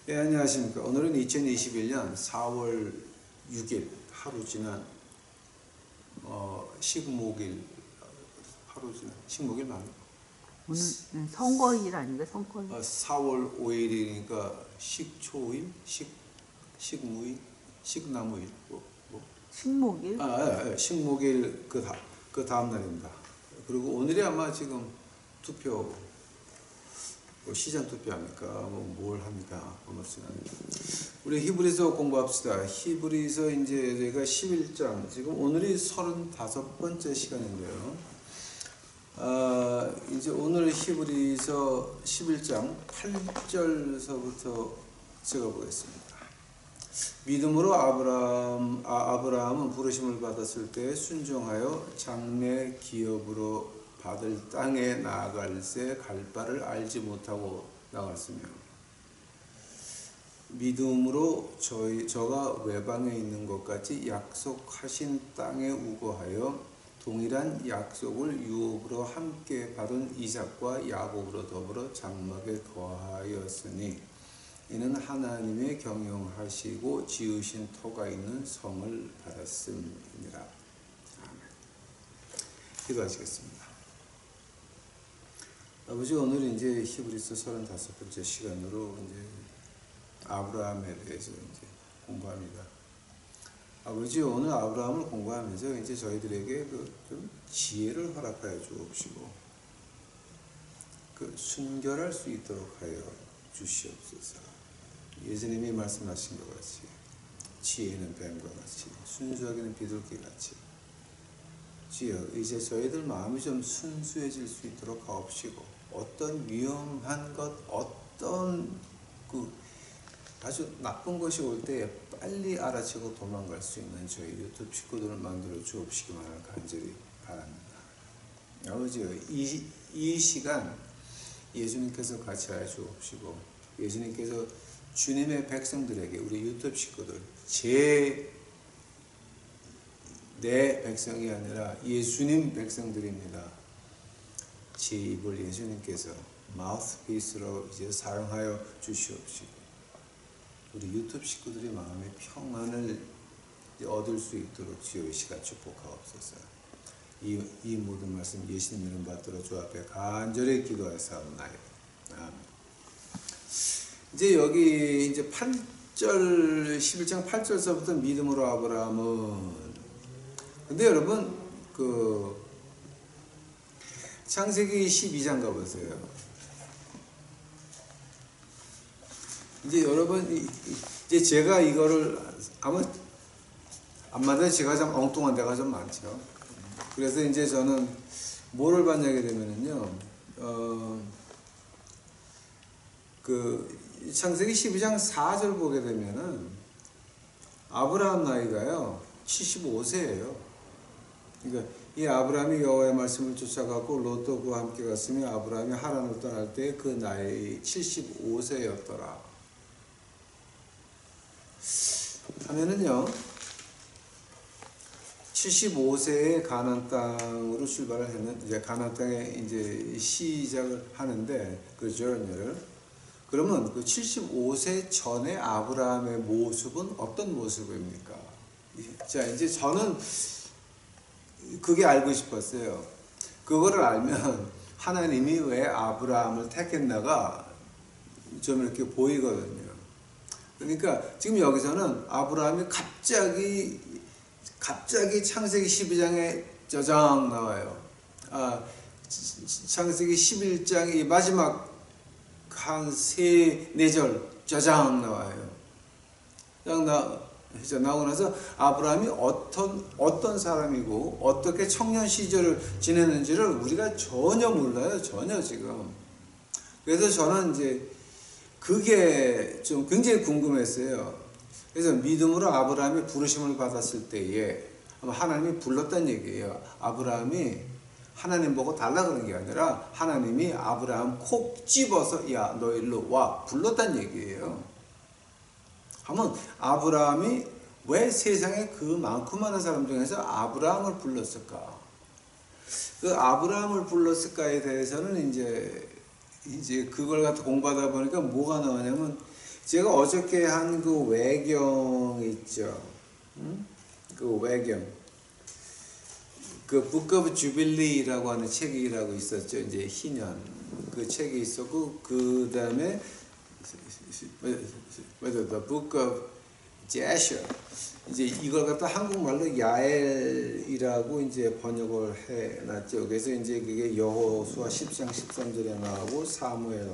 예, 안녕하십니까. 오늘은 2021년 4월 6일 하루 지난 식목일 하루 지난 식목일 맞나? 오늘 선거일 아닌가? 선거일. 4월 5일이니까 식초일, 식무일, 식나무일, 식목일? 식목일 그 다음 날입니다. 그리고 오늘이 아마 지금 투표 시장 투표합니까? 뭘 합니까? 우리 히브리서 공부합시다. 히브리서 이제 저희가 11장, 지금 오늘이 35번째 시간인데요. 이제 오늘 히브리서 11장 8절서부터 적어보겠습니다. 믿음으로 아브라함은 부르심을 받았을 때 순종하여 장래 기업으로 받을 땅에 나아갈새 갈 바를 알지 못하고 나갔으며 믿음으로 저가 외방에 있는 것 같이 약속하신 땅에 우거하여 동일한 약속을 유업으로 함께 받은 이삭과 야곱으로 더불어 장막에 거하였으니 이는 하나님의 경영하시고 지으신 터가 있는 성을 받았음이니라. 아멘. 기도하시겠습니다. 아버지, 오늘 이제 히브리서 35번째 시간으로 이제 아브라함에 대해서 이제 공부합니다. 아버지, 오늘 아브라함을 공부하면서 이제 저희들에게 좀 지혜를 허락하여 주옵시고 순결할 수 있도록 하여 주시옵소서. 예수님이 말씀하신 것 같이 지혜는 뱀과 같이 순수하기는 비둘기 같이 주여, 이제 저희들 마음이 좀 순수해질 수 있도록 하옵시고 어떤 위험한 것, 어떤 아주 나쁜 것이 올 때 빨리 알아채고 도망갈 수 있는 저희 유튜브 식구들을 만들어 주옵시기만을 간절히 바랍니다. 아버지, 이 시간 예수님께서 같이 하여 주옵시고 예수님께서 주님의 백성들에게, 우리 유튜브 식구들, 내 백성이 아니라 예수님 백성들입니다. 제 입을 예수님께서 마우스피스로 이제 사용하여 주시옵시고 우리 유튜브 식구들의 마음의 평안을 얻을 수 있도록 주여 이 시간 축복하옵소서. 이 모든 말씀 예수님 이름 받들어 주 앞에 간절히 기도하사옵나이다. 아멘. 이제 여기 이제 8절 11장 8절서부터 믿음으로 아브라함은, 근데 여러분 창세기 12장 가보세요. 이제 여러분 이제 제가 이거를 아마도 제가 좀 엉뚱한 데가 좀 많죠. 그래서 이제 저는 뭐를 봤냐게 되면은요, 창세기 12장 4절 보게 되면은 아브라함 나이가요 75세예요. 그러니까 이 아브라함이 여호와의 말씀을 쫓아가고 롯도 그와 함께 갔으며 아브라함이 하란을 떠날 때 그 나이 75세였더라 하면은요, 75세에 가나안 땅으로 출발을 했는, 이제 가나안 땅에 이제 시작을 하는데 그 journey를, 그러면 그 75세 전에 아브라함의 모습은 어떤 모습입니까? 자, 이제 저는 그게 알고 싶었어요. 그거를 알면 하나님이 왜 아브라함을 택했나가 좀 이렇게 보이거든요. 그러니까 지금 여기서는 아브라함이 갑자기 창세기 12장에 짜장 나와요. 창세기 11장 이 마지막 한 3-4절 짜장 나와요. 나오고 나서 아브라함이 어떤 사람이고 어떻게 청년 시절을 지냈는지를 우리가 전혀 몰라요. 전혀 지금. 그래서 저는 이제 그게 좀 굉장히 궁금했어요. 그래서 믿음으로 아브라함이 부르심을 받았을 때에 하나님이 불렀다는 얘기예요. 아브라함이 하나님 보고 달라 그런 게 아니라 하나님이 아브라함 콕 집어서 야, 너 일로 와 불렀다는 얘기예요. 하면 아브라함이 왜 세상에 그 많고 많은 사람 중에서 아브라함을 불렀을까? 그 아브라함을 불렀을까에 대해서는 이제 그걸 갖다 공부하다 보니까 뭐가 나오냐면 제가 어저께 한 그 외경 있죠. 그 외경. 그 Book of Jubilee라고 하는 책이라고 있었죠. 이제 희년. 그 책이 있었고, 그 다음에, The Book of Jasher. 이제 이걸 갖다 한국말로 야엘이라고 이제 번역을 해놨죠. 그래서 이제 그게 여호수아 10장 13절에 나오고 사무엘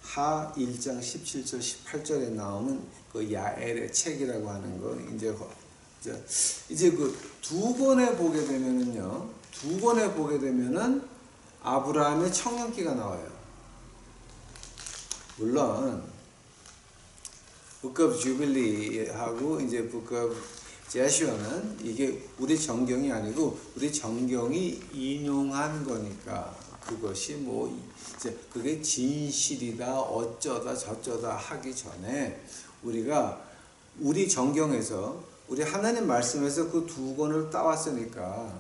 하 1장 17절 18절에 나오는 그 야엘의 책이라고 하는 거 이제 그 두 권에 보게 되면은요. 두 권에 보게 되면은 아브라함의 청년기가 나와요. 물론 Book of Jubilee하고 이제 Book of Joshua는 이게 우리 정경이 아니고 우리 정경이 인용한 거니까 그것이 뭐 이제 그게 진실이다 어쩌다 저쩌다 하기 전에 우리가 우리 정경에서 우리 하나님 말씀에서 그 두 권을 따왔으니까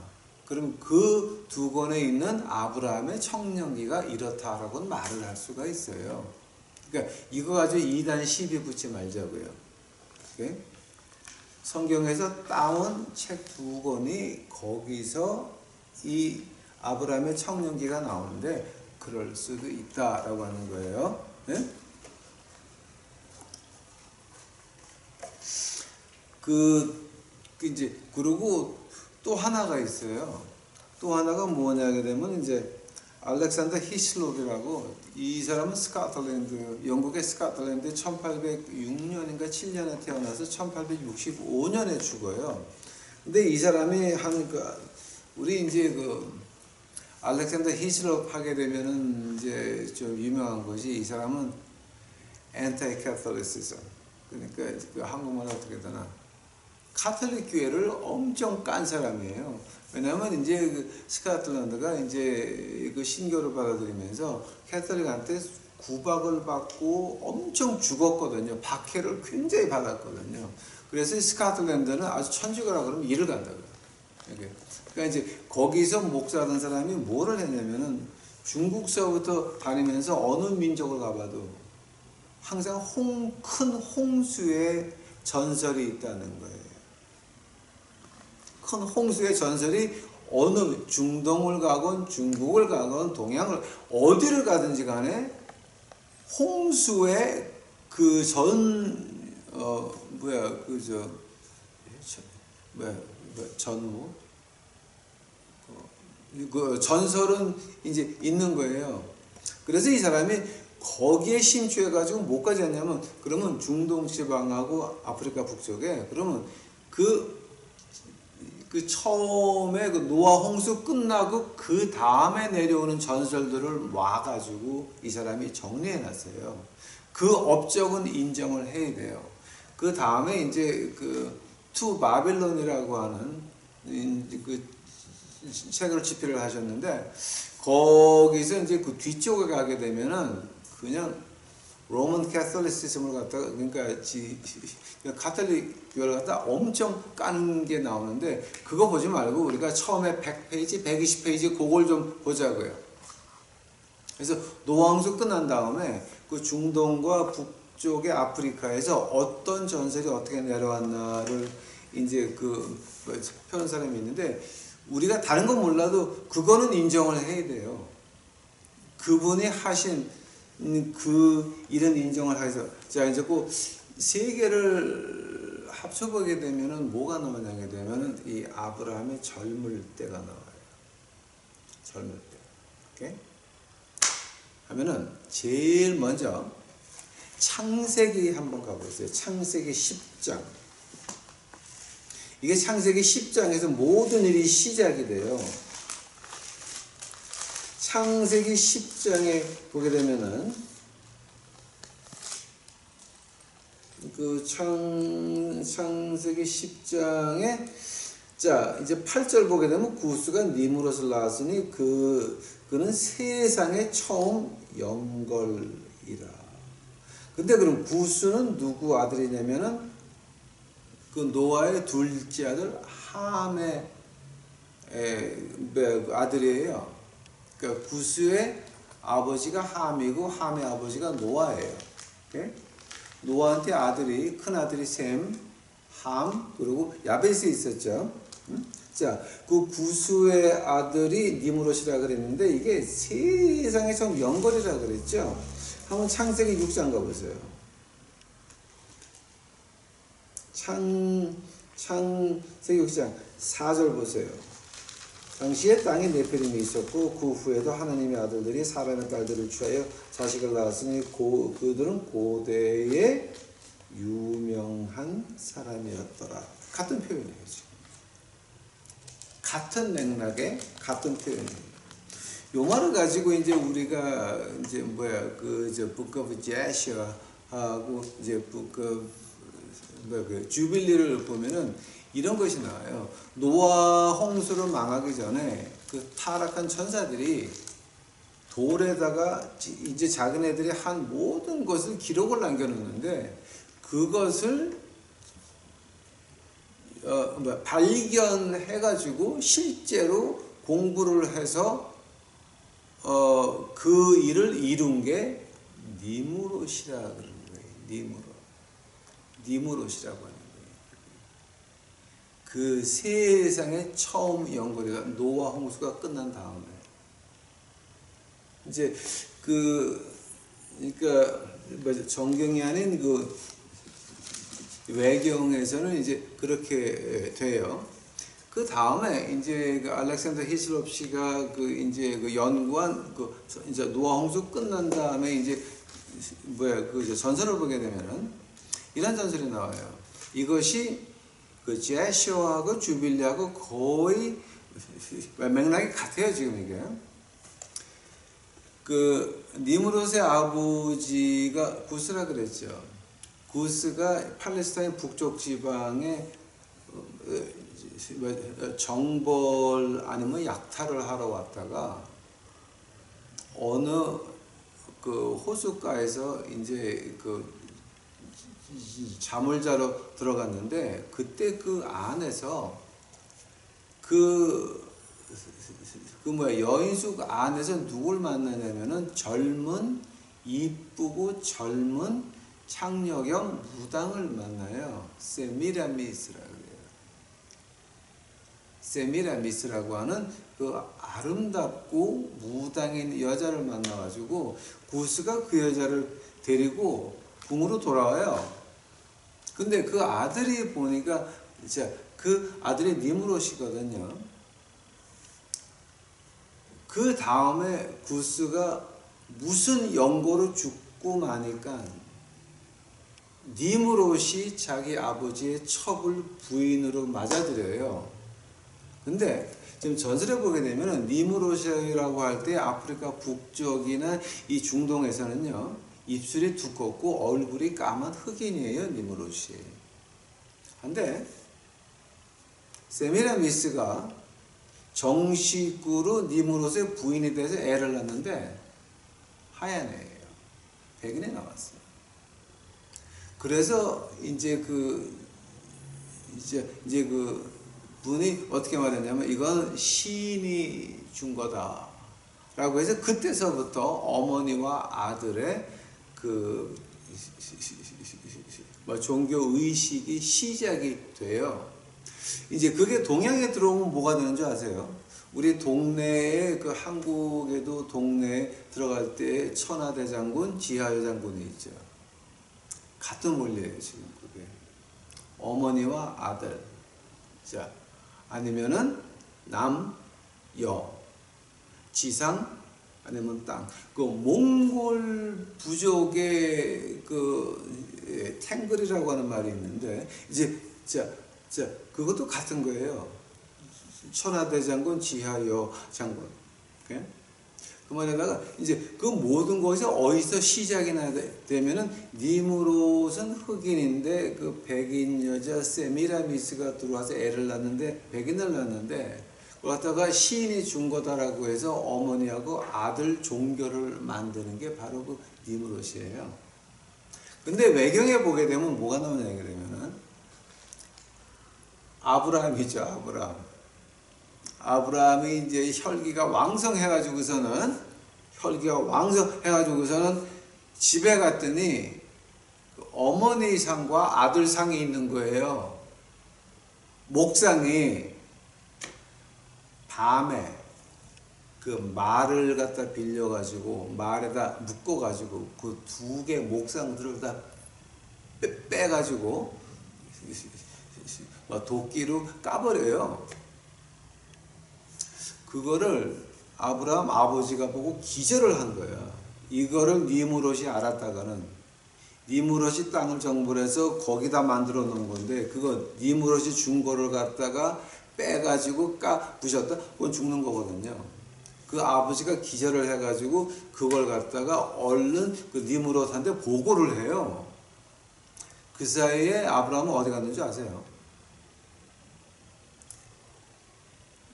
그럼 그 두 권에 있는 아브라함의 청년기가 이렇다라고는 말을 할 수가 있어요. 그러니까 이거 가지고 2단 시비 붙지 말자고요. 오케이? 성경에서 따온 책 두 권이 거기서 이 아브라함의 청년기가 나오는데 그럴 수도 있다라고 하는 거예요. 네? 이제 그리고 또 하나가 있어요. 또 하나가 뭐냐게 되면 이제 알렉산더 히슬롭이라고 이 사람은 스코틀랜드 영국의 스코틀랜드 1806년인가 7년에 태어나서 1865년에 죽어요. 근데 이 사람이 우리 이제 그 알렉산더 히슬롭 하게 되면은 이제 좀 유명한 것이 이 사람은 anti Catholicism 그러니까 그 한국말로 어떻게 되나 카톨릭 교회를 엄청 깐 사람이에요. 왜냐하면 이제 그 스코틀랜드가 이제 그 신교를 받아들이면서 캐톨릭한테 구박을 받고 엄청 죽었거든요. 박해를 굉장히 받았거든요. 그래서 스코틀랜드는 아주 천주교라 그러면 이를 간다고요. 그러니까 이제 거기서 목사하던 사람이 뭐를 했냐면은 중국서부터 다니면서 어느 민족을 가봐도 항상 큰 홍수의 전설이 있다는 거예요. 큰 홍수의 전설이 어느 중동을 가건 중국을 가건 동양을 어디를 가든지 간에 홍수의 그 전후 그 전설은 이제 있는 거예요. 그래서 이 사람이 거기에 심취해가지고 뭐까지 했냐면 그러면 중동 지방하고 아프리카 북쪽에 그러면 그 처음에 그 노아 홍수 끝나고 그 다음에 내려오는 전설들을 와가지고 이 사람이 정리해놨어요. 그 업적은 인정을 해야 돼요. 그 다음에 이제 그 투 바빌론이라고 하는 그 책을 집필을 하셨는데 거기서 이제 그 뒤쪽에 가게 되면은 그냥 로만 캐톨리시즘을 갖다가 그러니까 카톨릭 교회를 갖다 엄청 까는 게 나오는데 그거 보지 말고 우리가 처음에 100페이지, 120페이지 그걸 좀 보자고요. 그래서 노왕수 끝난 다음에 그 중동과 북쪽의 아프리카에서 어떤 전설이 어떻게 내려왔나를 이제 그 표현 사람이 있는데 우리가 다른 건 몰라도 그거는 인정을 해야 돼요. 그분이 하신 이런 인정을 해서 자 이제 그 세 개를 합쳐보게 되면은 뭐가 나오냐게 되면은 이 아브라함의 젊을 때가 나와요. 젊을 때. 오케이? 하면은 제일 먼저 창세기 한번 가보세요. 창세기 10장. 이게 창세기 10장에서 모든 일이 시작이 돼요. 창세기 10장에 보게 되면은 그 창세기 10장에 자 이제 8절 보게 되면 구스가 니므롯을 낳았으니 그는 세상에 처음 영걸이라. 근데 그럼 구스는 누구 아들이냐면은 그 노아의 둘째 아들 함의 아들이에요. 그러니까 구스의 아버지가 함이고 함의 아버지가 노아예요. 오케이? 노아한테 아들이, 큰 아들이 셈, 함, 그리고 야벳이 있었죠. 자, 그 구스의 아들이 니므롯이라 그랬는데 이게 세상에 좀 연거리라 그랬죠. 한번 창세기 6장 가보세요. 창세기 6장 4절 보세요. 당시에 땅에 네피림이 있었고 그 후에도 하나님의 아들들이 사람의 딸들을 취하여 자식을 낳았으니 그들은 고대의 유명한 사람이었더라. 같은 표현이에요. 지금. 같은 맥락의 같은 표현이에요. 요 말을 가지고 이제 우리가 이제 Book of Joshua하고 이제 Book of 주빌리를 보면은 이런 것이 나와요. 노아 홍수를 망하기 전에 그 타락한 천사들이 돌에다가 이제 작은 애들이 한 모든 것을 기록을 남겨놓는데 그것을 발견해가지고 실제로 공부를 해서 그 일을 이룬 게 니므롯이라 그러는 거예요. 니므롯이라고 하는 거예요. 그 세상에 처음 연거리가 노아 홍수가 끝난 다음에 이제 그러니까 정경이 아닌 그 외경에서는 이제 그렇게 돼요. 그 다음에 이제 그 알렉산더 히슬롭 씨가 그 이제 그 연구한 그 이제 노아 홍수 끝난 다음에 이제 그 전설을 보게 되면은 이런 전설이 나와요. 이것이 그 제시오하고 주빌리하고 거의 맥락이 같아요. 지금 이게 그 니므롯의 아버지가 구스라 그랬죠. 구스가 팔레스타인 북쪽 지방에 정벌 아니면 약탈을 하러 왔다가 어느 그 호숫가에서 이제 그 잠을 자러 들어갔는데 그때 그 안에서 여인숙 안에서 누굴 만나냐면은 이쁘고 젊은 창녀경 무당을 만나요. 세미라미스라고 해요. 세미라미스라고 하는 그 아름답고 무당인 여자를 만나가지고 구스가 그 여자를 데리고 궁으로 돌아와요. 근데 그 아들이 보니까 그 아들이 니므롯이거든요. 그 다음에 구스가 무슨 연고로 죽고 마니까 니므롯이 자기 아버지의 첩을 부인으로 맞아들여요. 근데 지금 전설에 보게 되면 니므롯이라고 할 때 아프리카 북쪽이나 이 중동에서는요 입술이 두껍고 얼굴이 까만 흑인이에요. 니므롯이. 근데 세미라미스가 정식으로 니므롯의 부인이 돼서 애를 낳는데 하얀 애예요. 백인이 나왔어요. 그래서 이제 그 분이 어떻게 말했냐면 이건 시인이 준 거다라고 해서 그때서부터 어머니와 아들의 그 종교 의식이 시작이 돼요. 이제 그게 동양에 들어오면 뭐가 되는 줄 아세요? 우리 동네에 그 한국에도 동네에 들어갈 때 천하대장군, 지하여장군이 있죠. 같은 원리예요 지금 그게. 어머니와 아들, 자 아니면은 남, 여, 지상 아니면 땅. 그 몽골 부족의 그 탱글이라고 하는 말이 있는데 이제 그것도 같은 거예요. 천하대장군, 지하여 장군. 오케이? 그 말에다가 이제 그 모든 것이 어디서 시작이 되면은 니므롯은 흑인인데 그 백인 여자 세미라미스가 들어와서 애를 낳는데 백인을 낳는데 그걸 갖다가 시인이 준 거다라고 해서 어머니하고 아들 종교를 만드는 게 바로 그 니므롯이에요. 근데 외경에 보게 되면 뭐가 나오냐 그러면은 아브라함이죠. 아브라함이 이제 혈기가 왕성해가지고서는 집에 갔더니 어머니 상과 아들 상이 있는 거예요. 목상이 밤에 그 말을 갖다 빌려가지고 말에다 묶어가지고 그 두 개 목상들을 다 빼가지고 도끼로 까버려요. 그거를 아브라함 아버지가 보고 기절을 한 거야. 이거를 니무롯이 알았다가는 니무롯이 땅을 정벌해서 거기다 만들어 놓은 건데 그거 니무롯이 준 거를 갖다가 빼가지고 부셨다? 그건 죽는 거거든요. 그 아버지가 기절을 해가지고 그걸 갖다가 얼른 그 니무롯한테 보고를 해요. 그 사이에 아브라함은 어디 갔는지 아세요?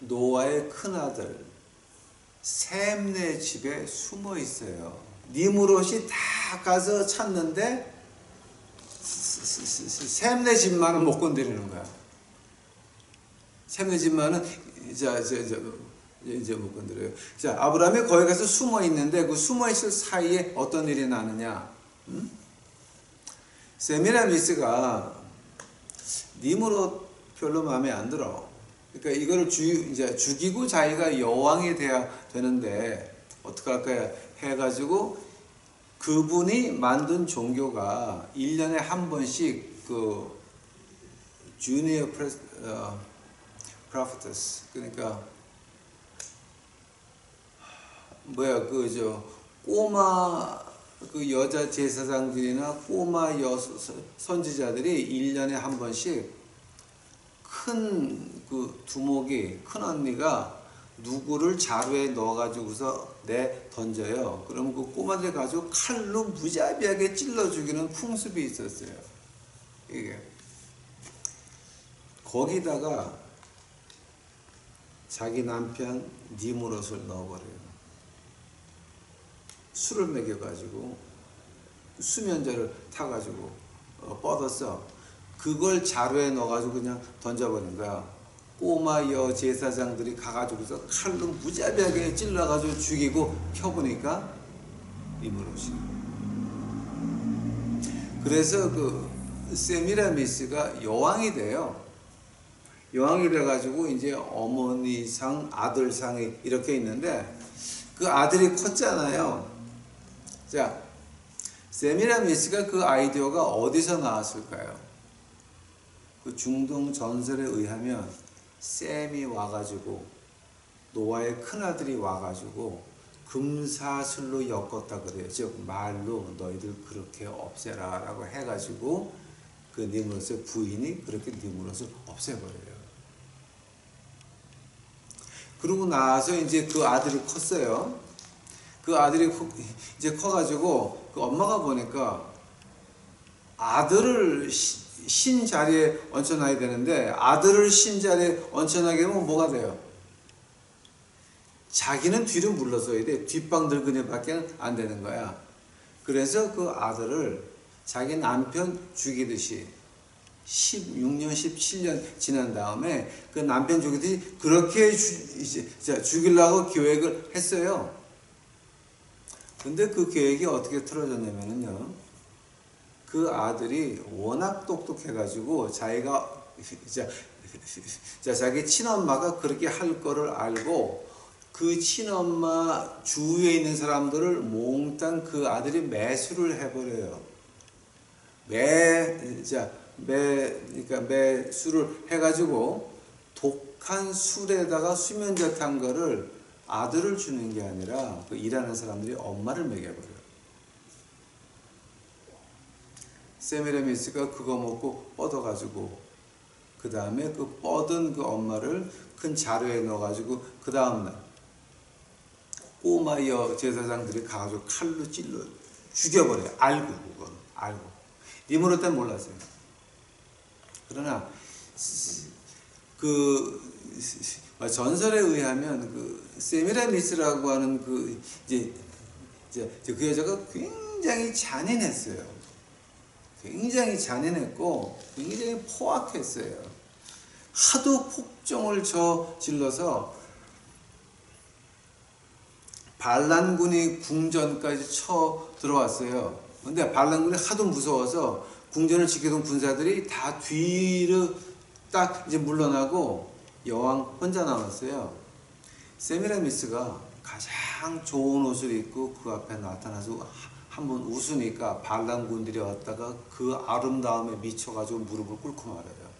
노아의 큰아들 셈네 집에 숨어 있어요. 니무롯이 다 가서 찾는데 셈네 집만은 못 건드리는 거야. 셈네 집만은 이제 못 건드려요. 자, 아브라함이 거기 가서 숨어 있는데 그 숨어 있을 사이에 어떤 일이 나느냐? 세미라미스가 니무롯 별로 마음에 안 들어. 그러니까 이거를 이제 죽이고 자기가 여왕이 돼야 되는데 어떡할까 해가지고 그분이 만든 종교가 1년에 한 번씩 그 주니어 프로페터스 그러니까 꼬마 그 여자 제사장들이나 꼬마 선지자들이 1년에 한 번씩 큰 그 두목이 큰 언니가 누구를 자루에 넣어가지고서 던져요. 그럼 그 꼬마들 가지고 칼로 무자비하게 찔러 죽이는 풍습이 있었어요. 이게 거기다가 자기 남편 니무롯을 넣어버려요. 술을 먹여가지고 수면제를 타가지고 뻗었어. 그걸 자루에 넣어가지고 그냥 던져버린 거야. 꼬마 제사장들이 가가지고서 칼로 무자비하게 찔러가지고 죽이고 켜보니까 니무롯이. 그래서 그 세미라미스가 여왕이 돼요. 여왕이 돼가지고 이제 어머니 상, 아들 상이 이렇게 있는데 그 아들이 컸잖아요. 자, 세미라미스가 그 아이디어가 어디서 나왔을까요? 그 중동 전설에 의하면 셈이 와가지고 노아의 큰아들이 와가지고 금사슬로 엮었다 그래요. 즉 말로 너희들 그렇게 없애라 라고 해가지고 그 니무롯의 부인이 그렇게 니무롯을 없애버려요. 그러고 나서 이제 그 아들이 컸어요. 그 아들이 이제 커가지고 그 엄마가 보니까 아들을 신 자리에 얹혀놔야 되는데 아들을 신 자리에 얹혀나게 하면 뭐가 돼요? 자기는 뒤로 물러서야 돼. 뒷방 늙은이밖에 안 되는 거야. 그래서 그 아들을 자기 남편 죽이듯이 16년, 17년 지난 다음에 그 남편 죽이듯이 그렇게 죽이려고 계획을 했어요. 근데 그 계획이 어떻게 틀어졌냐면요. 그 아들이 워낙 똑똑해가지고 자기가 자기 친엄마가 그렇게 할 거를 알고 그 친엄마 주위에 있는 사람들을 몽땅 그 아들이 매수를 해버려요. 그러니까 매수를 해가지고 독한 술에다가 수면제 탄 거를 아들을 주는 게 아니라 그 일하는 사람들이 엄마를 먹여버려요. 세미라미스가 그거 먹고 뻗어가지고 그 다음에 그 뻗은 그 엄마를 큰 자루에 넣어가지고 그 다음날 꼬마 제사장들이 가가지고 칼로 찔러 죽여버려요. 알고 그건 알고. 니무롯 때는 몰랐어요. 그러나 그 전설에 의하면 그 세미라미스라고 하는 그 여자가 굉장히 잔인했어요. 굉장히 잔인했고 굉장히 포악했어요. 하도 폭정을 저질러서 반란군이 궁전까지 쳐 들어왔어요. 근데 반란군이 하도 무서워서 궁전을 지키던 군사들이 다 뒤로 딱 이제 물러나고 여왕 혼자 남았어요. 세미라미스가 가장 좋은 옷을 입고 그 앞에 나타나서 한번 웃으니까 반란군들이 왔다가 그 아름다움에 미쳐가지고 무릎을 꿇고 말아요.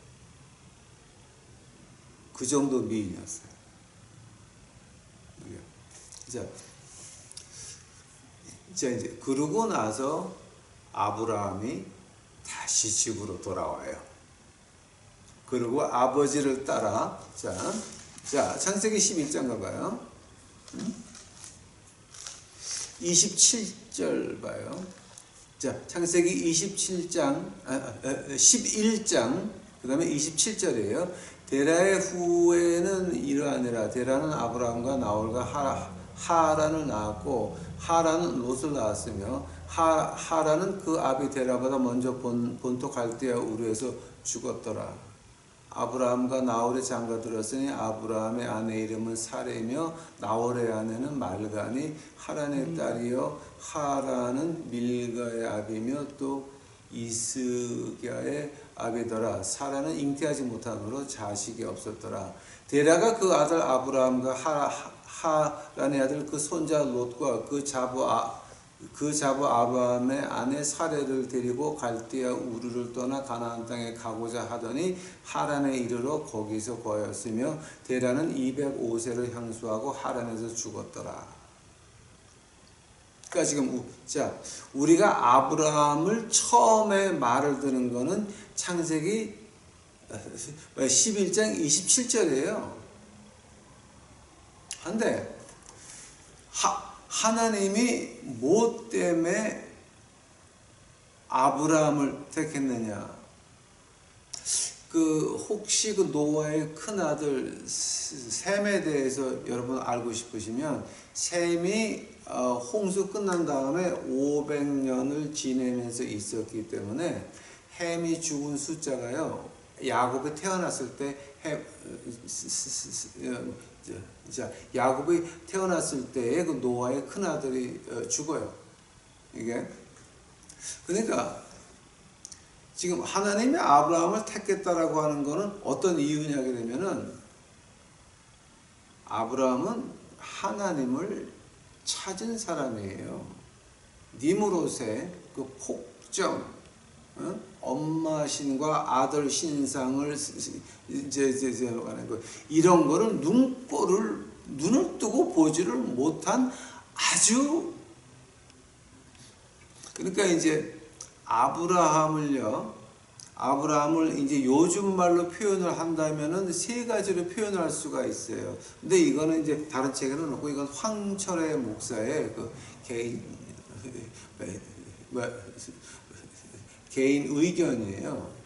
그 정도 미인이었어요. 자, 이제 그러고 나서 아브라함이 다시 집으로 돌아와요. 그리고 아버지를 따라 자 창세기 11장 가봐요. 27절 봐요. 자, 창세기 27장 11장 그 다음에 27절이에요. 데라의 후에는 이러하니라. 데라는 아브라함과 나홀과 하란을 낳았고 하란은 롯을 낳았으며 하란은 그 아비 데라보다 먼저 본토 갈대아 우르에서 죽었더라. 아브라함과 나홀이 장가들었으니 아브라함의 아내 이름은 사레이며 나홀의 아내는 말가니 하란의 딸이요 하란은 밀가의 아비며 또 이스갸의 아비더라. 사라는 잉태하지 못함으로 자식이 없었더라. 데라가 그 아들 아브라함과 하란의 아들 그 손자 롯과 그 자부 아브라함의 아내 사레를 데리고 갈대아 우르를 떠나 가나안 땅에 가고자 하더니 하란에 이르러 거기서 거하였으며 데라는 205세를 향수하고 하란에서 죽었더라. 그러니까 지금 우리가 아브라함을 처음에 말을 듣는 거는 창세기 11장 27절이에요. 한데 하나님이 뭐 때문에 아브라함을 택했느냐? 혹시 노아의 큰 아들 셈에 대해서 여러분 알고 싶으시면 셈이 홍수 끝난 다음에 500년을 지내면서 있었기 때문에 햄이 죽은 숫자가요. 야곱이 태어났을 때 야곱이 태어났을 때에 그 노아의 큰 아들이 죽어요. 이게 그러니까 지금 하나님이 아브라함을 택했다라고 하는 것은 어떤 이유냐게 되면은 아브라함은 하나님을 찾은 사람이에요. 니므롯의 그 폭정, 엄마 신과 아들 신상을 하는 거 이런 거를 눈을 뜨고 보지를 못한 아주 그러니까 이제 아브라함을 이제 요즘 말로 표현을 한다면은 세 가지로 표현할 수가 있어요. 근데 이거는 이제 다른 책에는 없고 이건 황철의 목사의 그 개인 의견이에요.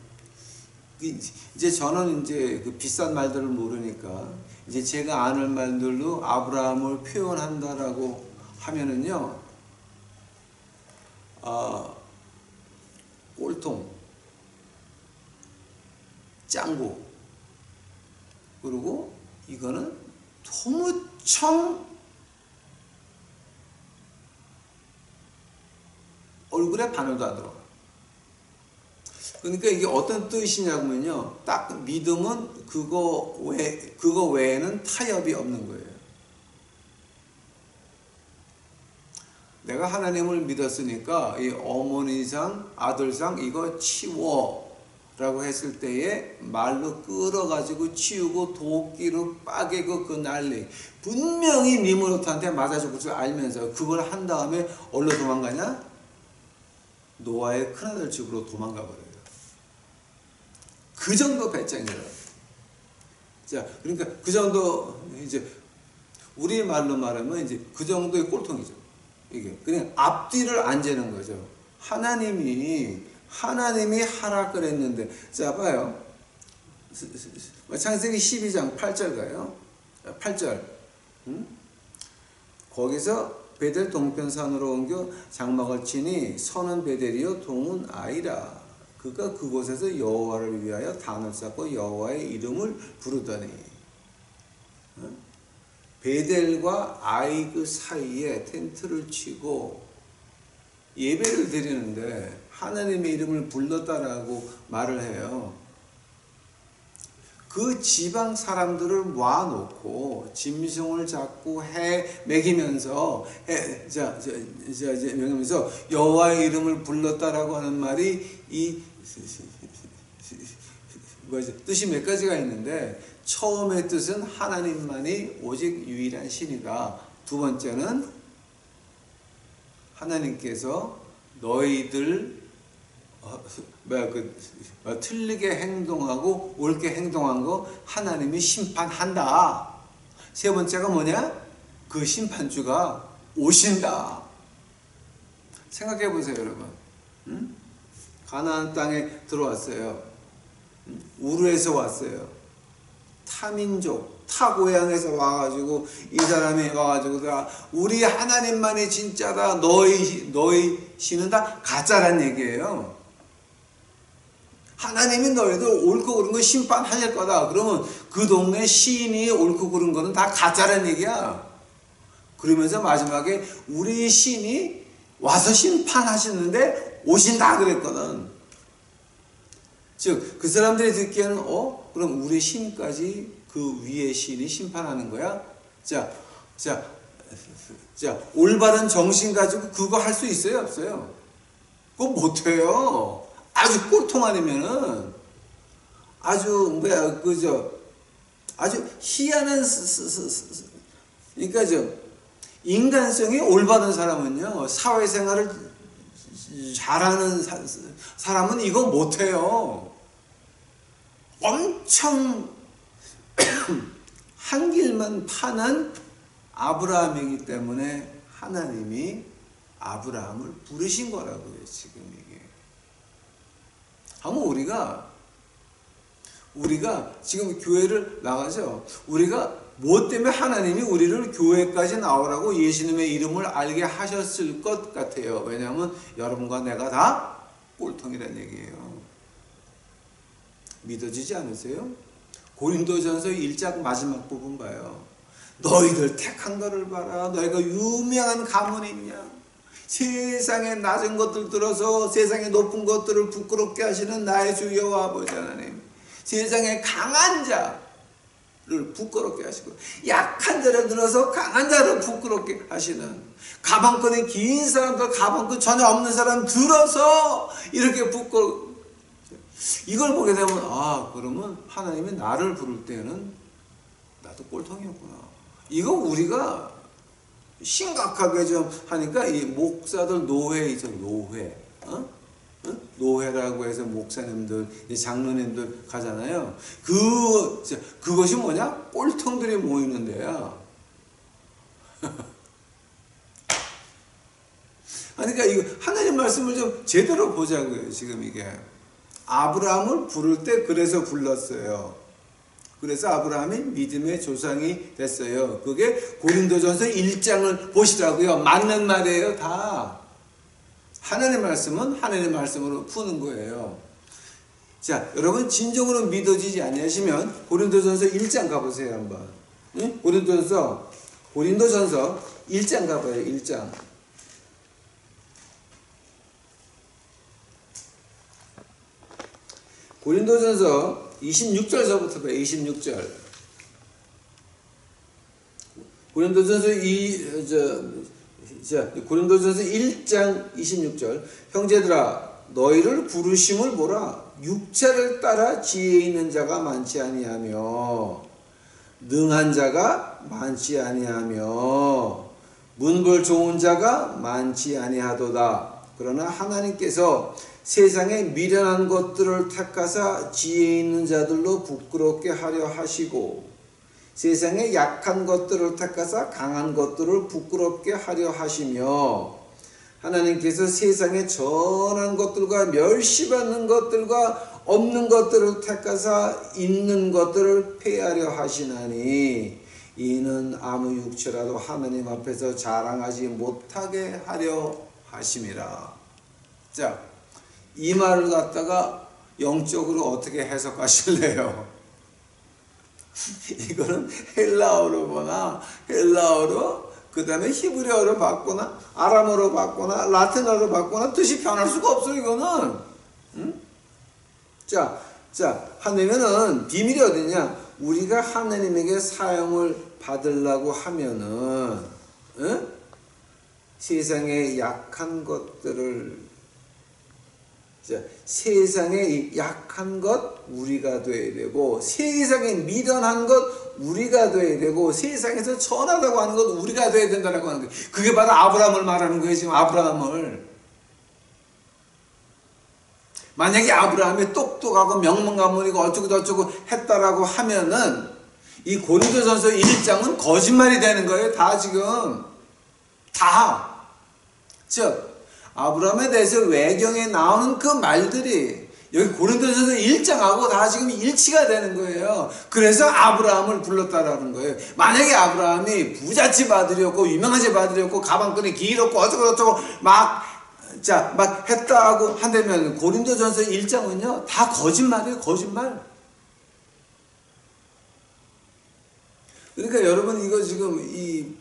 이제 저는 이제 그 비싼 말들을 모르니까 이제 제가 아는 말들로 아브라함을 표현한다라고 하면은요, 꼴통, 짱구, 그리고 이거는 도무청 얼굴에 바늘도 안 들어가. 그러니까 이게 어떤 뜻이냐면요, 딱 믿음은 그거 외에는 타협이 없는 거예요. 내가 하나님을 믿었으니까 이 어머니상 아들상 이거 치워 라고 했을 때에 말로 끌어가지고 치우고 도끼로 빠개고 그 난리 분명히 니므롯한테 맞아 죽을 줄 알면서 그걸 한 다음에 어디로 도망가냐? 노아의 큰아들 집으로 도망가 버려요. 그 정도 배짱이에요. 자, 그러니까 그 정도 이제 우리 말로 말하면 이제 그 정도의 꼴통이죠. 이게 그냥 앞뒤를 안 재는 거죠. 하나님이 하라 그랬는데, 자 봐요. 창세기 12장 8절 가요. 8절. 거기서 베델 동편산으로 옮겨 장막을 치니 선은 베델이요 동은 아이라. 그가 그곳에서 여호와를 위하여 단을 쌓고 여호와의 이름을 부르더니, 베델과 아이 그 사이에 텐트를 치고 예배를 드리는데 하나님의 이름을 불렀다라고 말을 해요. 그 지방 사람들을 모아놓고 짐승을 잡고 해 먹이면서 먹이면서 여호와의 이름을 불렀다라고 하는 말이 이 뜻이 몇 가지가 있는데, 처음의 뜻은 하나님만이 오직 유일한 신이다. 두 번째는 하나님께서 너희들 틀리게 행동하고 옳게 행동한 거 하나님이 심판한다. 세 번째가 뭐냐? 그 심판주가 오신다. 생각해 보세요, 여러분. 응? 가나안 땅에 들어왔어요. 우르에서 왔어요. 타민족, 타고향에서 와가지고 이 사람이 와가지고 우리 하나님만이 진짜다. 너희 신은 다 가짜란 얘기예요. 하나님이 너희들 옳고 그른 거 심판하실 거다. 그러면 그 동네 시인이 옳고 그른 거는 다 가짜란 얘기야. 그러면서 마지막에 우리 신이 와서 심판하시는데 오신다 그랬거든. 즉 그 사람들이 듣기에는 그럼 우리 신까지 그 위에 신이 심판하는 거야? 자 올바른 정신 가지고 그거 할 수 있어요, 없어요? 그거 못해요. 아주 꼴통 아니면은 아주 아주 희한한 그러니까 인간성이 올바른 사람은요, 사회생활을 잘하는 사람은 이거 못해요. 엄청 한 길만 파는 아브라함이기 때문에 하나님이 아브라함을 부르신 거라고요, 지금 이게. 아무 우리가 지금 교회를 나가죠. 우리가 뭐 때문에 하나님이 우리를 교회까지 나오라고 예수님의 이름을 알게 하셨을 것 같아요. 왜냐하면 여러분과 내가 다 꼴통이라는 얘기예요. 믿어지지 않으세요? 고린도전서 1장 마지막 부분 봐요. 너희들 택한 거를 봐라. 너희가 유명한 가문이 있냐? 세상의 낮은 것들 들어서 세상의 높은 것들을 부끄럽게 하시는 나의 주 여호와 아버지 하나님, 세상의 강한 자를 부끄럽게 하시고 약한 자를 들어서 강한 자를 부끄럽게 하시는, 가방끈이 긴 사람들, 가방끈 전혀 없는 사람 들어서 이렇게 이걸 보게 되면 그러면 하나님이 나를 부를 때는 나도 꼴통이었구나. 이거 우리가 심각하게 좀 하니까 이 목사들 노회 있죠. 노회라고 해서 목사님들, 장로님들 가잖아요. 그것이 뭐냐? 꼴통들이 모이는 데야. 그러니까 이거 하나님 말씀을 좀 제대로 보자고요. 지금 이게 아브라함을 부를 때 그래서 불렀어요. 그래서 아브라함이 믿음의 조상이 됐어요. 그게 고린도전서 1장을 보시라고요. 맞는 말이에요, 다. 하나님의 말씀은 하나님의 말씀으로 푸는 거예요. 자, 여러분 진정으로 믿어지지 않으시면 고린도전서 1장 가보세요, 한번. 응? 고린도전서 1장 가봐요, 1장. 고린도전서 26절서부터 봐요. 26절. 고린도전서 1장 26절. 형제들아, 너희를 부르심을 보라. 육체를 따라 지혜 있는 자가 많지 아니하며 능한 자가 많지 아니하며 문벌 좋은 자가 많지 아니하도다. 그러나 하나님께서 세상에 미련한 것들을 택하사 지혜 있는 자들로 부끄럽게 하려 하시고 세상에 약한 것들을 택하사 강한 것들을 부끄럽게 하려 하시며 하나님께서 세상에 전한 것들과 멸시받는 것들과 없는 것들을 택하사 있는 것들을 폐하려 하시나니 이는 아무 육체라도 하나님 앞에서 자랑하지 못하게 하려 하심이라. 자, 이 말을 갖다가 영적으로 어떻게 해석하실래요? 이거는 헬라어로 보나 헬라어로 그 다음에 히브리어로 바꾸나 아람어로 바꾸나 라틴어로 바꾸나 뜻이 변할 수가 없어 이거는. 응? 자 하늘면은 비밀이 어디냐? 우리가 하나님에게 사용을 받으려고 하면은 응? 세상의 약한 것들을 세상의 약한 것 우리가 돼야 되고 세상에 미련한 것 우리가 돼야 되고 세상에서 천하다고 하는 것 우리가 돼야 된다고 하는 거예요. 그게 바로 아브라함을 말하는 거예요. 지금 아브라함을. 만약에 아브라함이 똑똑하고 명문가문이고 어쩌고 했다라고 하면은 이 고린도전서 1장은 거짓말이 되는 거예요. 다 지금 다. 즉 아브라함에 대해서 외경에 나오는 그 말들이 여기 고린도전서 1장하고 다 지금 일치가 되는 거예요. 그래서 아브라함을 불렀다라는 거예요. 만약에 아브라함이 부잣집 아들이었고 유명한 집 아들이었고 가방끈이 길었고 어쩌고 막 했다 하고 한다면 고린도전서 1장은요 다 거짓말이에요. 거짓말. 그러니까 여러분 이거 지금 이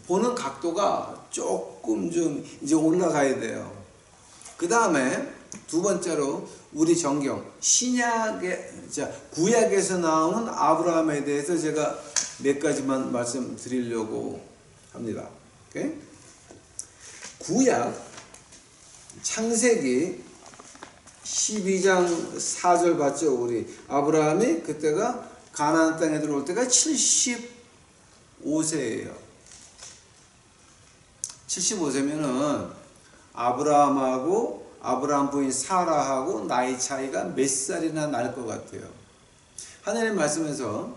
보는 각도가 조금 좀 이제 올라가야 돼요. 그 다음에 두 번째로 우리 정경 구약에서 나오는 아브라함에 대해서 제가 몇 가지만 말씀드리려고 합니다. 오케이? 구약 창세기 12장 4절 봤죠? 우리 아브라함이 그때가 가나안 땅에 들어올 때가 75세예요. 75세면은 아브라함하고 아브라함 부인 사라하고 나이 차이가 몇 살이나 날 것 같아요. 하나님 말씀에서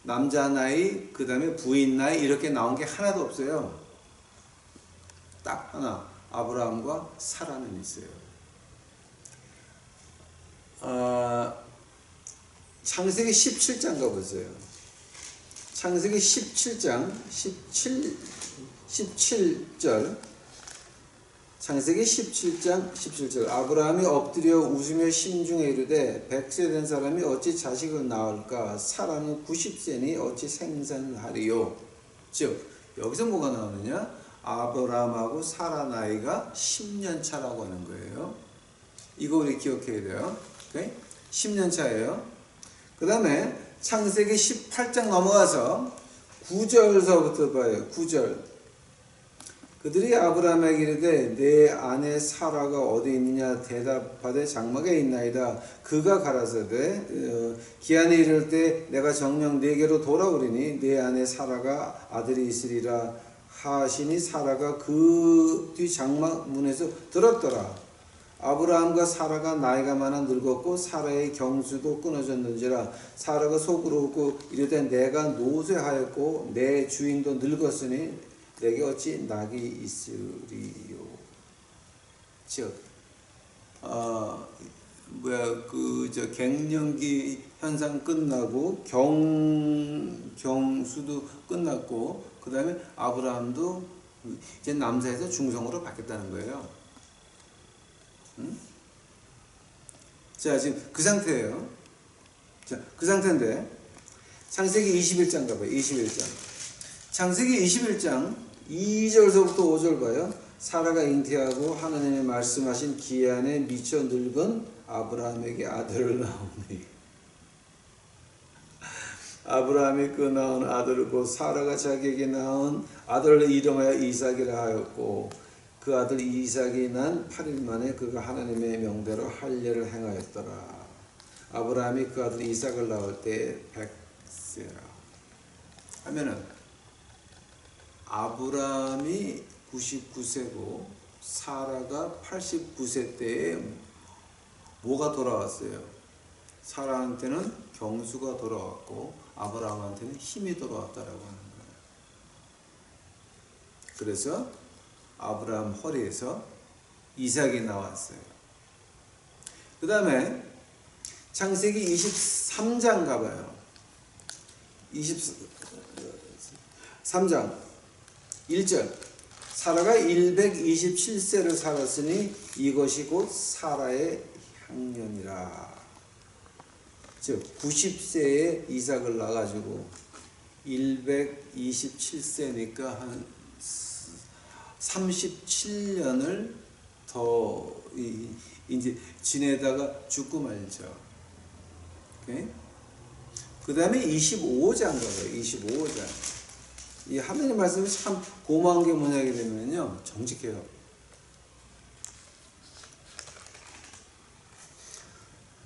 남자 나이, 그 다음에 부인 나이 이렇게 나온 게 하나도 없어요. 딱 하나, 아브라함과 사라는 있어요. 창세기 17장 가보세요. 창세기 17장 17절 창세기 17장 17절 아브라함이 엎드려 웃으며 심중에 이르되 100세 된 사람이 어찌 자식을 낳을까? 사라는 90세니 어찌 생산하리요? 즉 여기서 뭐가 나오느냐? 아브라함하고 사라 나이가 10년 차라고 하는 거예요. 이거 우리 기억해야 돼요. 오케이? 10년 차예요. 그 다음에 창세기 18장 넘어가서 9절서부터 봐요. 9절 그들이 아브라함에게 이르되 내 아내 사라가 어디 있느냐 대답하되 장막에 있나이다. 그가 가라사대 기한에 이를 때 내가 정녕 네게로 돌아오리니 내 아내 사라가 아들이 있으리라 하시니 사라가 그 뒤 장막 문에서 들었더라. 아브라함과 사라가 나이가 많아 늙었고 사라의 경수도 끊어졌는지라 사라가 속으로 웃고 이르되 내가 노쇠하였고 내 주인도 늙었으니 내게 어찌 낙이 있으리요. 즉 갱년기 현상 끝나고 경수도 끝났고 그 다음에 아브라함도 이제 남자에서 중성으로 바뀌었다는 거예요. 응? 자 지금 그 상태예요. 자 그 상태인데 창세기 21장 가봐요. 21장 창세기 21장 2절서부터 5절 봐요. 사라가 잉태하고 하나님의 말씀하신 기한에 미쳐 늙은 아브라함에게 아들을 낳으니 아브라함이 그 낳은 아들을 곧 사라가 자기에게 낳은 아들을 이름하여 이삭이라 하였고 그 아들 이삭이 난 8일 만에 그가 하나님의 명대로 할례를 행하였더라. 아브라함이 그 아들 이삭을 낳을 때 100세라 하면은 아브라함이 99세고 사라가 89세 때에 뭐가 돌아왔어요? 사라한테는 경수가 돌아왔고 아브라함한테는 힘이 돌아왔다라고 하는 거예요. 그래서 아브라함 허리에서 이삭이 나왔어요. 그 다음에 창세기 23장 가봐요. 23장 1절 사라가 127세를 살았으니 이것이 곧 사라의 향년이라. 즉 90세에 이삭을 낳아가지고 127세니까 한 37년을 더 이제 지내다가 죽고 말죠. 그 다음에 25장 가봐요. 25장. 이 하나님 말씀이 참 고마운 게 뭐냐게 되면요, 정직해요.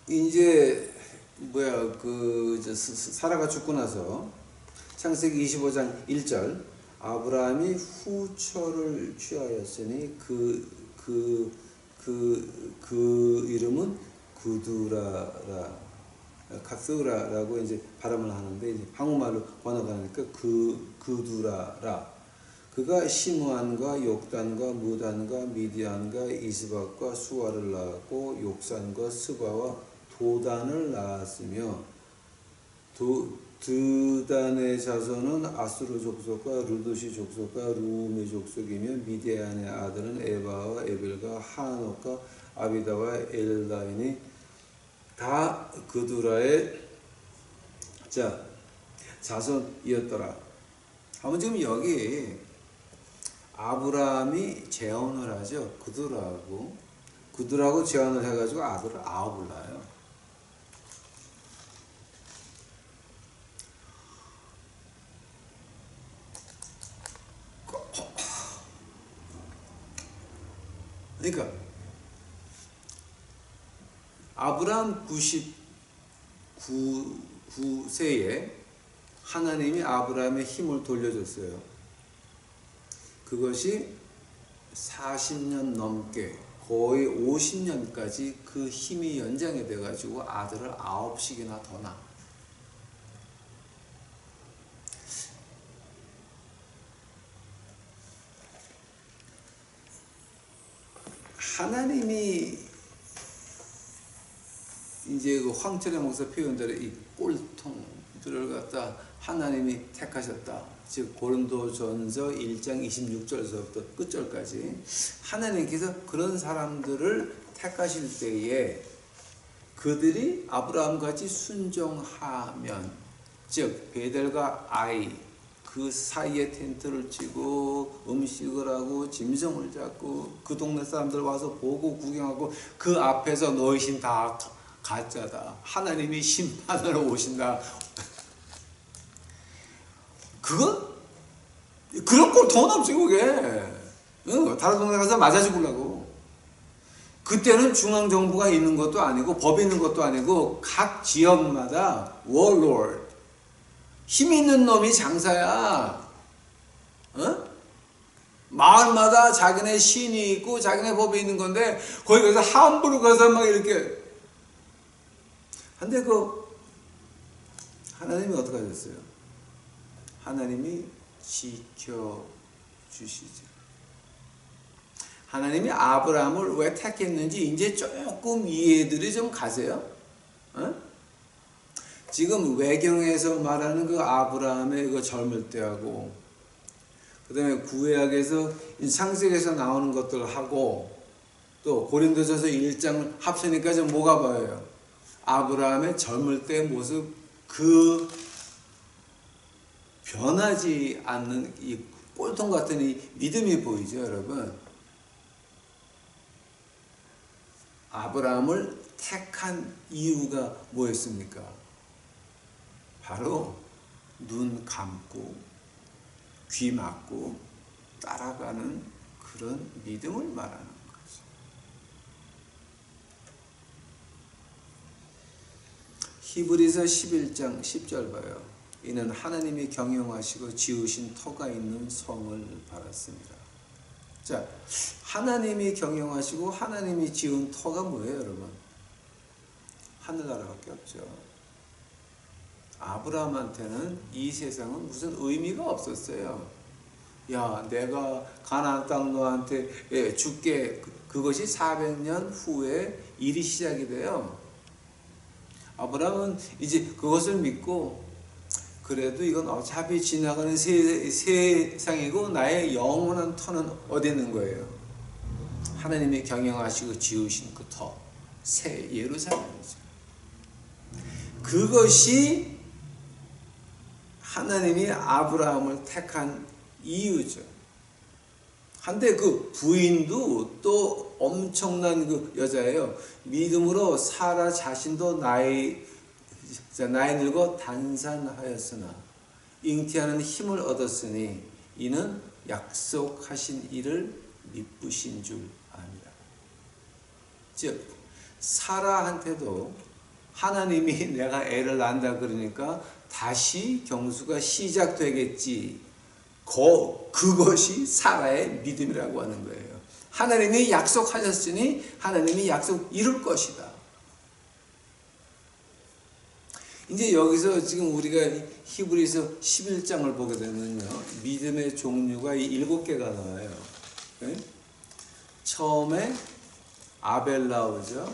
이제 사라가 죽고 나서 창세기 25장 1절, 아브라함이 후처를 취하였으니 그 이름은 구두라라, 카스라라고 이제 발음을 하는데, 이제 한국말로 번역하니까 구두라라. 그가 시므안과 욕단과 무단과 미디안과 이스박과 수아를 낳았고 욕산과 스바와 도단을 낳았으며, 드단의 자손은 아수르 족속과 르도시 족속과 루메 족속이며, 미디안의 아들은 에바와 에벨과 하녹과 아비다와 엘다인이 다 그두라의 자손이었더라. 아무 지금 여기 아브라함이 재혼을 하죠. 그두라하고 재혼을 해가지고 아들을 9을 낳아요. 그러니까 아브라함 99세에 하나님이 아브라함의 힘을 돌려줬어요. 그것이 40년 넘게 거의 50년까지 그 힘이 연장이 돼가지고 아들을 9씩이나 더 낳아. 하나님이 이제 그 황철의 목사 표현대로 이 꼴통들을 갖다 하나님이 택하셨다. 즉 고린도전서 1장 26절서부터 끝절까지 하나님께서 그런 사람들을 택하실 때에 그들이 아브라함같이 순종하면, 즉 베델과 아이 그 사이에 텐트를 치고 음식을 하고 짐승을 잡고 그 동네 사람들 와서 보고 구경하고 그 앞에서 너희 신 다 가짜다, 하나님이 심판하러 오신다. 그런 꼴 돈 없지 그게. 다른 동네 가서 맞아 죽으려고. 그때는 중앙정부가 있는 것도 아니고 법이 있는 것도 아니고 각 지역마다 워로드, 힘 있는 놈이 장사야. 마을마다 자기네 신이 있고 자기네 법이 있는 건데 거기 가서 함부로 가서 막 이렇게. 근데 하나님이 어떻게 하셨어요? 하나님이 지켜주시죠. 하나님이 아브라함을 왜 택했는지 이제 조금 이해들이 좀 가세요? 지금 외경에서 말하는 그 아브라함의 그 젊을 때하고, 그 다음에 구약에서 창세기에서 나오는 것들하고, 또 고린도전서 1장을 합치니까 좀 뭐가 보여요? 아브라함의 젊을 때 모습, 그 변하지 않는 이 꼴통 같은 이 믿음이 보이죠, 여러분. 아브라함을 택한 이유가 뭐였습니까? 바로 눈 감고 귀 막고 따라가는 그런 믿음을 말하는 거죠. 히브리서 11장 10절 봐요. 이는 하나님이 경영하시고 지으신 터가 있는 성을 바랐습니다. 자, 하나님이 경영하시고 하나님이 지은 터가 뭐예요, 여러분? 하늘나라밖에 없죠. 아브라함한테는 이 세상은 무슨 의미가 없었어요. 야, 내가 가나안 땅 너한테 줄게. 그것이 400년 후에 일이 시작이 돼요. 아브라함은 이제 그것을 믿고, 그래도 이건 어차피 지나가는 세상이고 나의 영원한 터는 어디 있는 거예요? 하나님이 경영하시고 지으신 그 터, 새 예루살렘이죠. 그것이 하나님이 아브라함을 택한 이유죠. 한데 그 부인도 또 엄청난 그 여자예요. 믿음으로 사라 자신도 나이 늙어 단산하였으나 잉태하는 힘을 얻었으니 이는 약속하신 이를 미쁘신 줄 압니다. 즉 사라한테도 하나님이 내가 애를 낳는다 그러니까 다시 경수가 시작되겠지. 그것이 사라의 믿음이라고 하는 거예요. 하나님이 약속하셨으니 하나님이 약속 이룰 것이다. 이제 여기서 지금 우리가 히브리서 11장을 보게 되면요, 믿음의 종류가 7개가 나와요. 네? 처음에 아벨 나오죠.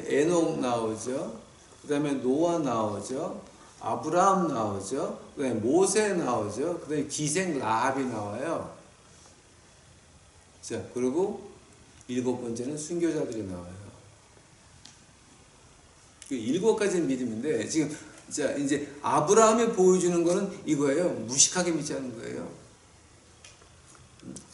에녹 나오죠. 그 다음에 노아 나오죠. 아브라함 나오죠. 그 다음에 모세 나오죠. 그 다음에 기생 라합이 나와요. 자, 그리고 7번째는 순교자들이 나와요. 그 7가지 믿음인데, 지금, 자, 이제 아브라함이 보여주는 거는 이거예요. 무식하게 믿지 않는 거예요.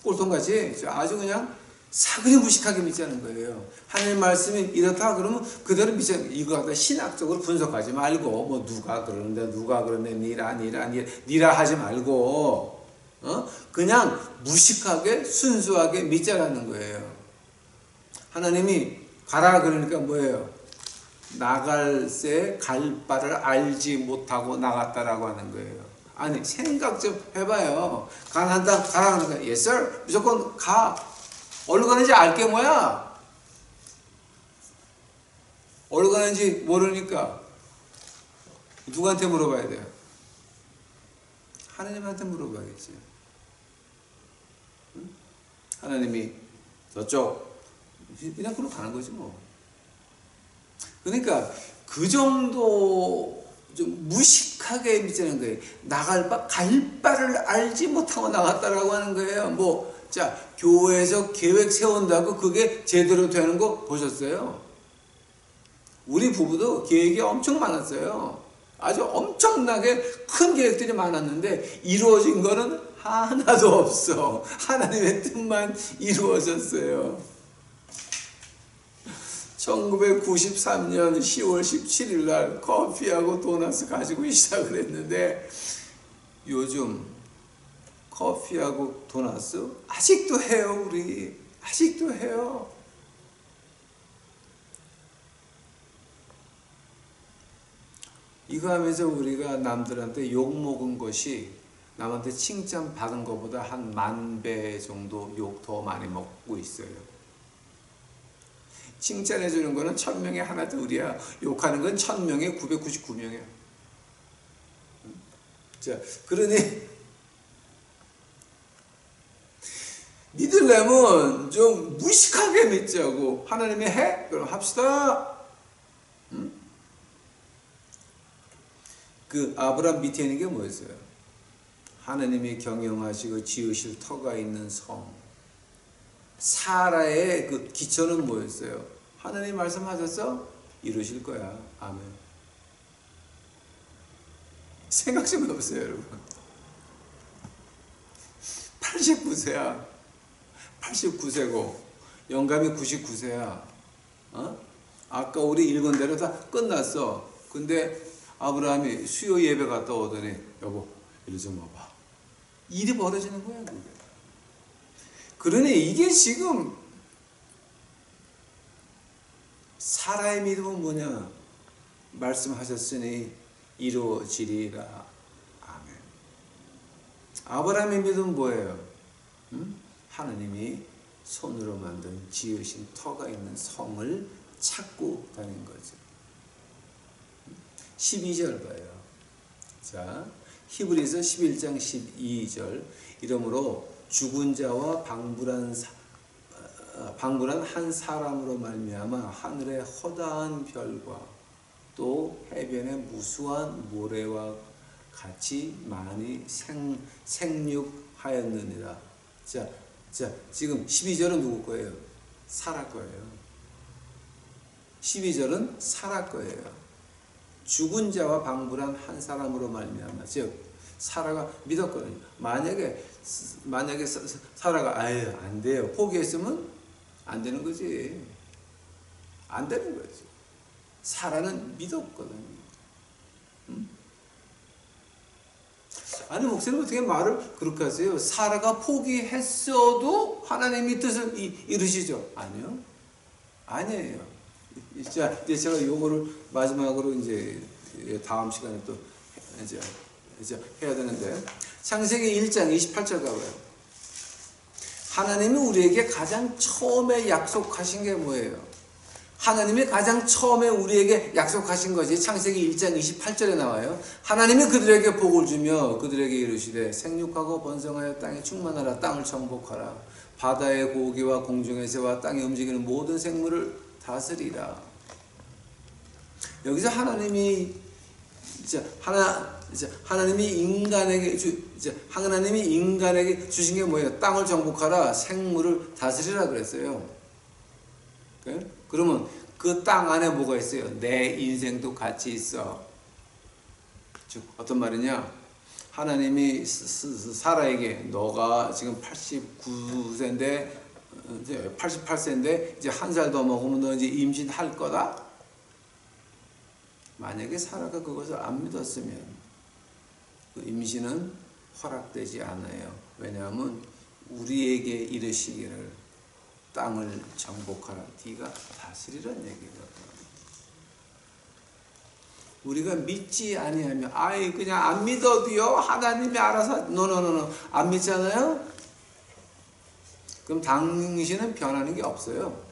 꼴통같이 아주 그냥 사그리 무식하게 믿지 않는 거예요. 하나님 말씀이 이렇다 그러면 그대로 믿지 않는 거예요. 이거 갖다 신학적으로 분석하지 말고, 뭐 누가 그러는데, 니라 하지 말고, 그냥 무식하게 순수하게 믿자라는 거예요. 하나님이 가라 그러니까 뭐예요? 나갈새 갈 바를 알지 못하고 나갔다라고 하는 거예요. 아니 생각 좀 해봐요. 가난다 가라 그러니까 yes sir 무조건 가. 어디로 가는지 알게 뭐야? 어디로 가는지 모르니까 누구한테 물어봐야 돼요? 하나님한테 물어봐야겠지. 응? 하나님이 저쪽 그냥 그로 가는 거지 뭐. 그러니까 그 정도 좀 무식하게 믿자는 거예요. 갈 바를 알지 못하고 나갔다라고 하는 거예요. 뭐, 자, 교회에서 계획 세운다고 그게 제대로 되는 거 보셨어요? 우리 부부도 계획이 엄청 많았어요. 아주 엄청나게 큰 계획들이 많았는데 이루어진 거는 하나도 없어. 하나님의 뜻만 이루어졌어요. 1993년 10월 17일 날 커피하고 도넛 가지고 시작을 했는데 요즘 커피하고 도넛 아직도 해요. 우리 아직도 해요. 이거 하면서 우리가 남들한테 욕먹은 것이 남한테 칭찬 받은 것보다 한 10,000배 정도 욕 더 많이 먹고 있어요. 칭찬해 주는 거는 1000명에 하나 둘이야. 욕하는 건 1000명에 999명이야. 자, 그러니 믿으려면 좀 무식하게 믿자고. 하나님이 해? 그럼 합시다. 그 아브라함 밑에 있는 게 뭐였어요? 하나님이 경영하시고 지으실 터가 있는 성. 사라의 그 기초는 뭐였어요? 하나님 말씀하셨어? 이루실 거야. 아멘. 생각 좀 해보세요, 여러분. 89세야. 89세고 영감이 99세야. 아까 우리 읽은 대로 다 끝났어. 근데 아브라함이 수요 예배 갔다 오더니 여보, 이리 좀 와봐. 일이 벌어지는 거야, 그게. 그러니 이게 지금 사라의 믿음은 뭐냐? 말씀하셨으니 이루어지리라. 아멘. 아브라함의 믿음은 뭐예요? 하나님이 손으로 만든 지으신 터가 있는 성을 찾고 다닌 거죠. 12절 봐요. 자, 히브리서 11장 12절. 이러므로 죽은 자와 방불한 한 사람으로 말미암아 하늘의 허다한 별과 또 해변의 무수한 모래와 같이 많이 생육하였느니라. 자, 지금 12절은 누구 거예요? 사라 거예요. 12절은 사라 거예요. 죽은 자와 방불한 한 사람으로 말미암아. 즉 사라가 믿었거든요. 만약에 사라가 아유 안 돼요 포기했으면 안 되는 거지. 안 되는 거지. 사라는 믿었거든요. 아니 목사님 어떻게 말을 그렇게 하세요? 사라가 포기했어도 하나님의 뜻을 이루시죠? 아니요. 아니에요. 자, 이제 제가 요거를 마지막으로 이제 다음 시간에 또 이제 해야 되는데 창세기 1장 28절 가봐요. 하나님이 우리에게 가장 처음에 약속하신 게 뭐예요? 하나님이 가장 처음에 우리에게 약속하신 것이 창세기 1장 28절에 나와요. 하나님이 그들에게 복을 주며 그들에게 이르시되 생육하고 번성하여 땅에 충만하라. 땅을 정복하라. 바다의 고기와 공중의 새와 땅에 움직이는 모든 생물을 다스리라. 여기서 하나님이 인간에게 주신 게 뭐예요? 땅을 정복하라. 생물을 다스리라 그랬어요. 그러면 그 땅 안에 뭐가 있어요? 내 인생도 같이 있어. 즉 어떤 말이냐? 하나님이 사라에게 너가 지금 89세인데 이제 88세인데 이제 한 살 더 먹으면 너 이제 임신할 거다. 만약에 사라가 그것을 안 믿었으면 그 임신은 허락되지 않아요. 왜냐하면 우리에게 이르시기를 땅을 정복하라. 네가 다스리란 얘기거든. 우리가 믿지 아니하면 아이 그냥 안 믿어도요 하나님이 알아서 노노노노 안 믿잖아요. 그럼 당신은 변하는 게 없어요.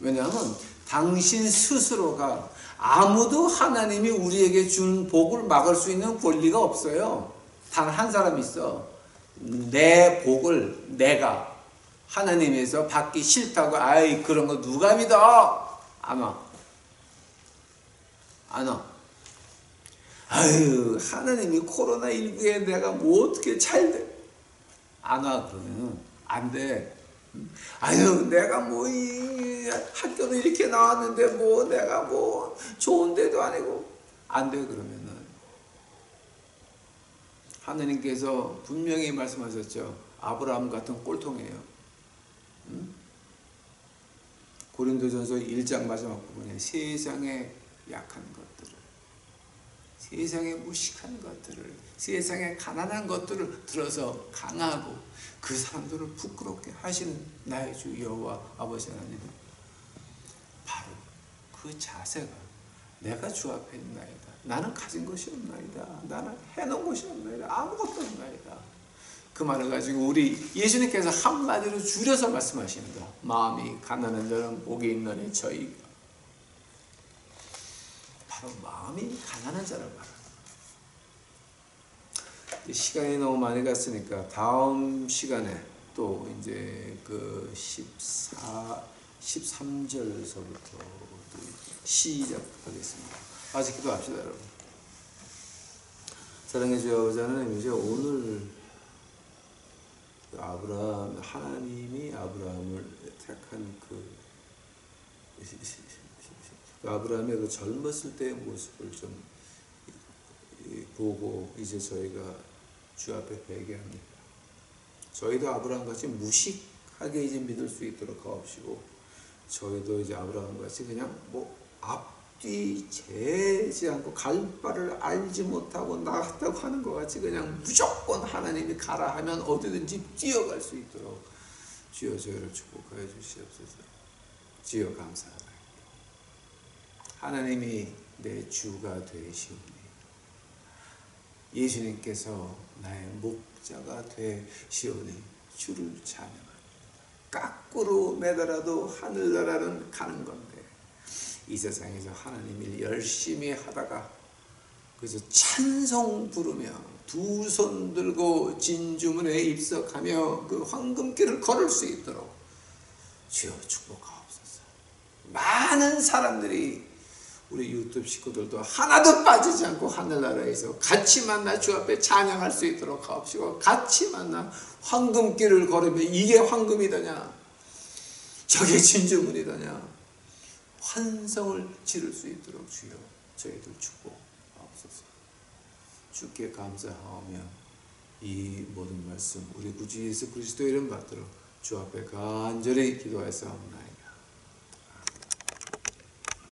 왜냐하면 당신 스스로가 아무도 하나님이 우리에게 준 복을 막을 수 있는 권리가 없어요. 단 한 사람 있어. 내 복을 내가 하나님에서 받기 싫다고 아이 그런 거 누가 믿어? 안 와. 안 와. 아유 하나님이 코로나19에 내가 뭐 어떻게 잘 돼? 안 와. 그러면 안 돼. 아유 내가 뭐 이 학교도 이렇게 나왔는데 뭐 내가 뭐 좋은 데도 아니고 안 돼. 그러면은 하나님께서 분명히 말씀하셨죠. 아브라함 같은 꼴통이에요. 고린도전서 1장 마지막 부분에 세상의 약한 것들을, 세상의 무식한 것들을, 세상의 가난한 것들을 들어서 강하고 그 사람들을 부끄럽게 하시는 나의 주 여호와 아버지 하나님, 바로 그 자세가 내가 주 앞에 있나이다. 나는 가진 것이 없나이다. 나는 해놓은 것이 없나이다. 아무것도 없나이다. 그 말을 가지고 우리 예수님께서 한마디로 줄여서 말씀하십니다. 마음이 가난한 자는 복이 있느니 저희가 바로 마음이 가난한 자를 말합니다. 시간이 너무 많이 갔으니까 다음 시간에 또 이제 그 13절서부터 시작하겠습니다. 아직 기도합시다 여러분. 사랑의 주 아버지 하나님, 이제 오늘 하나님이 아브라함을 택한 그 아브라함의 그 젊었을 때의 모습을 좀 보고 이제 저희가 주 앞에 회개합니다. 저희도 아브라함 같이 무식하게 이제 믿을 수 있도록 하옵시고, 저희도 이제 아브라함 같이 그냥 뭐 앞뒤 재지 않고 갈 바를 알지 못하고 나갔다고 하는 것 같이 그냥 무조건 하나님이 가라 하면 어디든지 뛰어갈 수 있도록 주여 저희를 축복하여 주시옵소서. 주여 감사합니다. 하나님이 내 주가 되시오니 예수님께서 나의 목자가 되시오니 주를 찬양합니다. 까꾸로 매달아도 하늘나라는 가는 건데 이 세상에서 하나님 일 열심히 하다가 그래서 찬송 부르며 두 손 들고 진주문에 입석하며 그 황금길을 걸을 수 있도록 주여 축복하옵소서. 많은 사람들이 우리 유튜브 식구들도 하나도 빠지지 않고 하늘나라에서 같이 만나 주 앞에 찬양할 수 있도록 하옵시고, 같이 만나 황금길을 걸으며 이게 황금이더냐 저게 진주문이더냐 환성을 지를 수 있도록 주여 저희들 축복 주옵소서. 주께 감사하며 이 모든 말씀 우리 구주 예수 그리스도 이름 받들어 주 앞에 간절히 기도하였사옵나이다.